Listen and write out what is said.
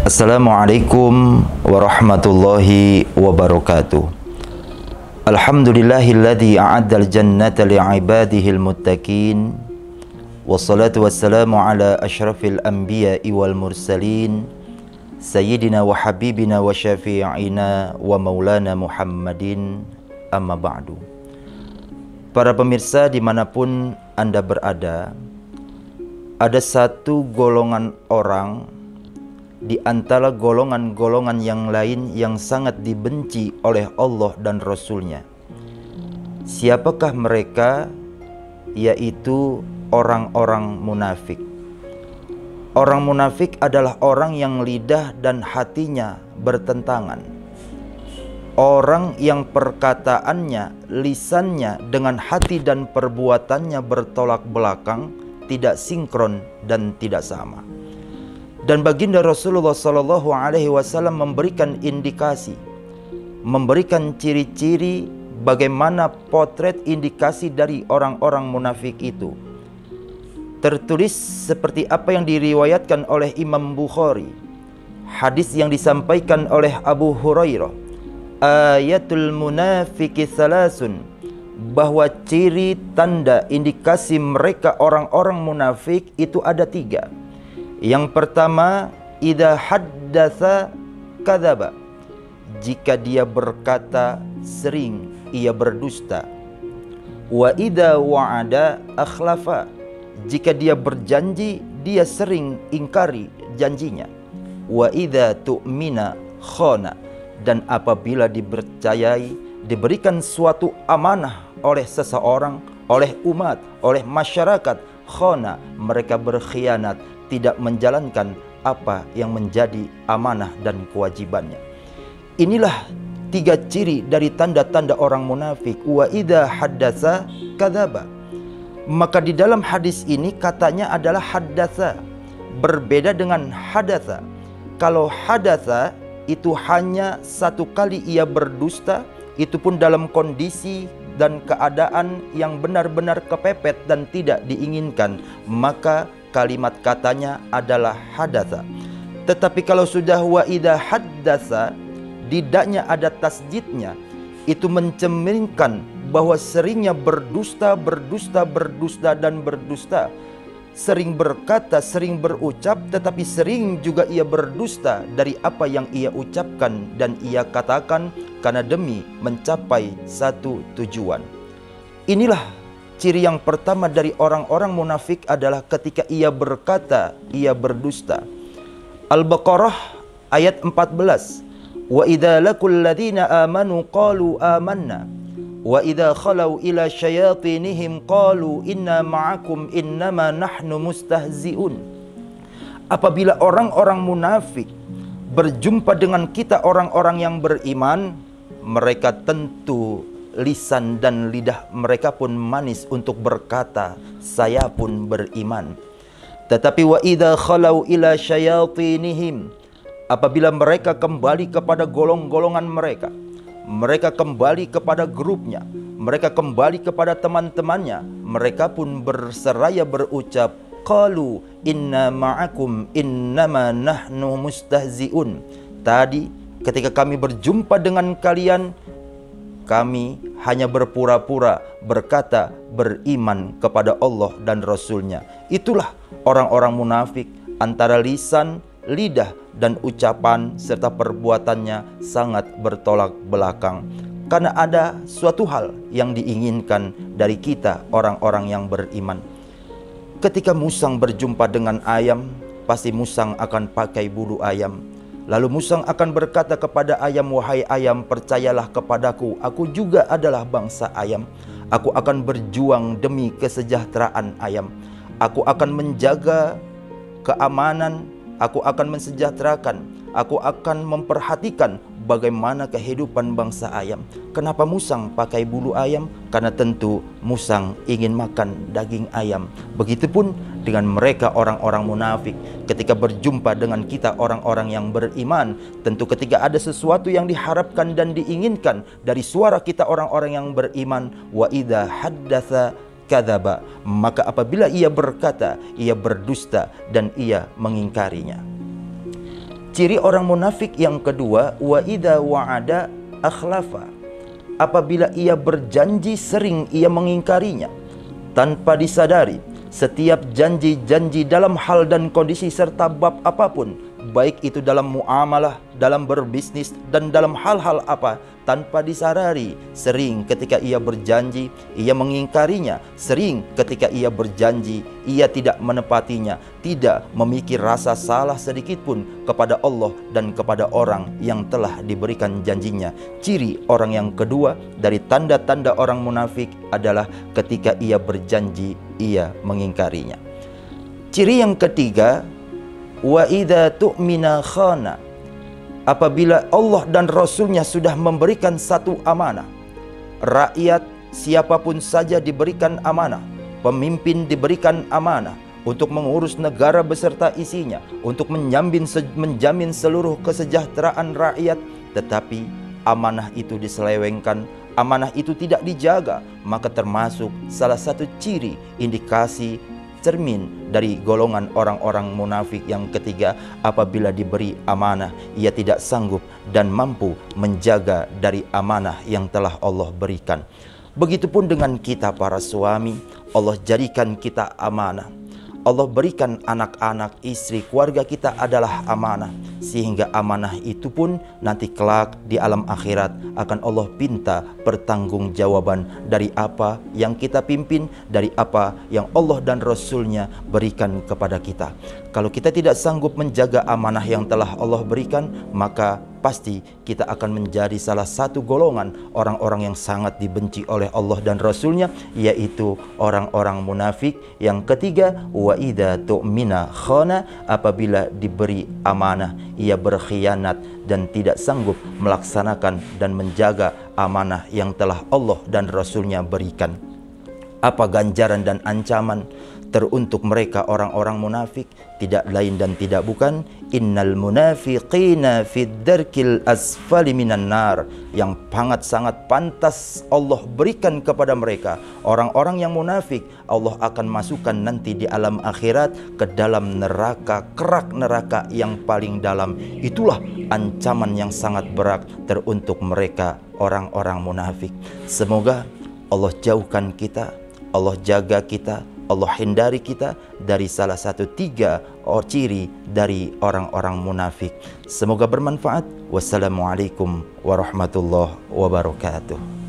Assalamualaikum warahmatullahi wabarakatuh. Alhamdulillahilladzi a'addal jannata li'ibadihil muttaqin. Wassalatu wassalamu ala asyrafil anbiya'i wal mursalin, sayyidina wa habibina wa syafi'ina wa maulana Muhammadin, amma ba'du. Para pemirsa dimanapun Anda berada, ada satu golongan orang di antara golongan-golongan yang lain yang sangat dibenci oleh Allah dan Rasul-Nya. Siapakah mereka? Yaitu orang-orang munafik. Orang munafik adalah orang yang lidah dan hatinya bertentangan. Orang yang perkataannya, lisannya dengan hati dan perbuatannya bertolak belakang, tidak sinkron dan tidak sama. Dan baginda Rasulullah Sallallahu Alaihi Wasallam memberikan indikasi, memberikan ciri-ciri bagaimana potret indikasi dari orang-orang munafik itu. Tertulis seperti apa yang diriwayatkan oleh Imam Bukhari, hadis yang disampaikan oleh Abu Hurairah, ayatul munafiki salasun, bahwa ciri tanda indikasi mereka orang-orang munafik itu ada 3. Yang pertama, idza haddatsa kadzaba, jika dia berkata sering ia berdusta. Wa idza wa'ada akhlafa, jika dia berjanji dia sering ingkari janjinya. Wa idza tu'mina khana, dan apabila dipercayai, diberikan suatu amanah oleh seseorang, oleh umat, oleh masyarakat, khana, mereka berkhianat, tidak menjalankan apa yang menjadi amanah dan kewajibannya. Inilah 3 ciri dari tanda-tanda orang munafik. Wa idza haddatsa kadzaba. Maka di dalam hadis ini katanya adalah haddatsa, berbeda dengan hadatsa. Kalau hadatsa itu hanya 1 kali ia berdusta, itu pun dalam kondisi dan keadaan yang benar-benar kepepet dan tidak diinginkan, maka kalimat katanya adalah hadatsa. Tetapi kalau sudah wa idza haddatsa, didaknya ada tasjidnya, itu mencerminkan bahwa seringnya berdusta, dan berdusta. Sering berkata, sering berucap, tetapi sering juga ia berdusta dari apa yang ia ucapkan dan ia katakan karena demi mencapai satu tujuan. Inilah ciri yang pertama dari orang-orang munafik, adalah ketika ia berkata, ia berdusta. Al-Baqarah ayat 14. Wa idza laqul ladzina amanu qalu amanna wa idza khalau ila syayatinihim qalu inna ma'akum innama nahnu mustahzi'un. Apabila orang-orang munafik berjumpa dengan kita orang-orang yang beriman, mereka tentu lisan dan lidah mereka pun manis untuk berkata, saya pun beriman. Tetapi wa idza khalau ila syayatinihim, apabila mereka kembali kepada golong-golongan mereka, mereka kembali kepada grupnya, mereka kembali kepada teman-temannya, mereka pun berseraya berucap, qalu inna ma'akum innama nahnu mustahzi'un. Tadi ketika kami berjumpa dengan kalian, kami hanya berpura-pura berkata beriman kepada Allah dan Rasul-Nya. Itulah orang-orang munafik, antara lisan, lidah, dan ucapan serta perbuatannya sangat bertolak belakang. Karena ada suatu hal yang diinginkan dari kita orang-orang yang beriman. Ketika musang berjumpa dengan ayam, pasti musang akan pakai bulu ayam. Lalu musang akan berkata kepada ayam, wahai ayam, percayalah kepadaku, aku juga adalah bangsa ayam. Aku akan berjuang demi kesejahteraan ayam. Aku akan menjaga keamanan, aku akan mensejahterakan, aku akan memperhatikan bagaimana kehidupan bangsa ayam. Kenapa musang pakai bulu ayam? Karena tentu musang ingin makan daging ayam. Begitupun dengan mereka orang-orang munafik. Ketika berjumpa dengan kita orang-orang yang beriman, tentu ketika ada sesuatu yang diharapkan dan diinginkan dari suara kita orang-orang yang beriman, wa idza haddatsa kadzaba, maka apabila ia berkata, ia berdusta dan ia mengingkarinya. Ciri orang munafik yang kedua, wa idza wa'ada akhlafa. Apabila ia berjanji, sering ia mengingkarinya. Tanpa disadari, setiap janji-janji dalam hal dan kondisi serta bab apapun, baik itu dalam muamalah, dalam berbisnis, dan dalam hal-hal apa, tanpa disadari, sering ketika ia berjanji, ia mengingkarinya. Sering ketika ia berjanji, ia tidak menepatinya, tidak memikir rasa salah sedikit pun kepada Allah dan kepada orang yang telah diberikan janjinya. Ciri orang yang kedua dari tanda-tanda orang munafik adalah ketika ia berjanji, ia mengingkarinya. Ciri yang ketiga, wa idza tu'mina khana. Apabila Allah dan Rasulnya sudah memberikan satu amanah, rakyat siapapun saja diberikan amanah, pemimpin diberikan amanah untuk mengurus negara beserta isinya, untuk menjamin seluruh kesejahteraan rakyat, tetapi amanah itu diselewengkan, amanah itu tidak dijaga, maka termasuk salah satu ciri, indikasi, cermin dari golongan orang-orang munafik yang ketiga. Apabila diberi amanah, ia tidak sanggup dan mampu menjaga dari amanah yang telah Allah berikan. Begitupun dengan kita para suami, Allah jadikan kita amanah. Allah berikan anak-anak, istri, keluarga kita adalah amanah, sehingga amanah itu pun nanti kelak di alam akhirat akan Allah pinta pertanggungjawaban dari apa yang kita pimpin, dari apa yang Allah dan Rasulnya berikan kepada kita. Kalau kita tidak sanggup menjaga amanah yang telah Allah berikan, maka pasti kita akan menjadi salah satu golongan orang-orang yang sangat dibenci oleh Allah dan Rasulnya, yaitu orang-orang munafik. Yang ketiga, wa idza tu'mina khana. Apabila diberi amanah, ia berkhianat dan tidak sanggup melaksanakan dan menjaga amanah yang telah Allah dan Rasulnya berikan. Apa ganjaran dan ancaman teruntuk mereka orang-orang munafik? Tidak lain dan tidak bukan, innal munafiqina fid darkil asfali minan nar. Yang sangat pantas Allah berikan kepada mereka, orang-orang yang munafik, Allah akan masukkan nanti di alam akhirat ke dalam neraka, kerak neraka yang paling dalam. Itulah ancaman yang sangat berat teruntuk mereka orang-orang munafik. Semoga Allah jauhkan kita, Allah jaga kita, Allah hindari kita dari salah satu tiga ciri dari orang-orang munafik. Semoga bermanfaat. Wassalamualaikum warahmatullahi wabarakatuh.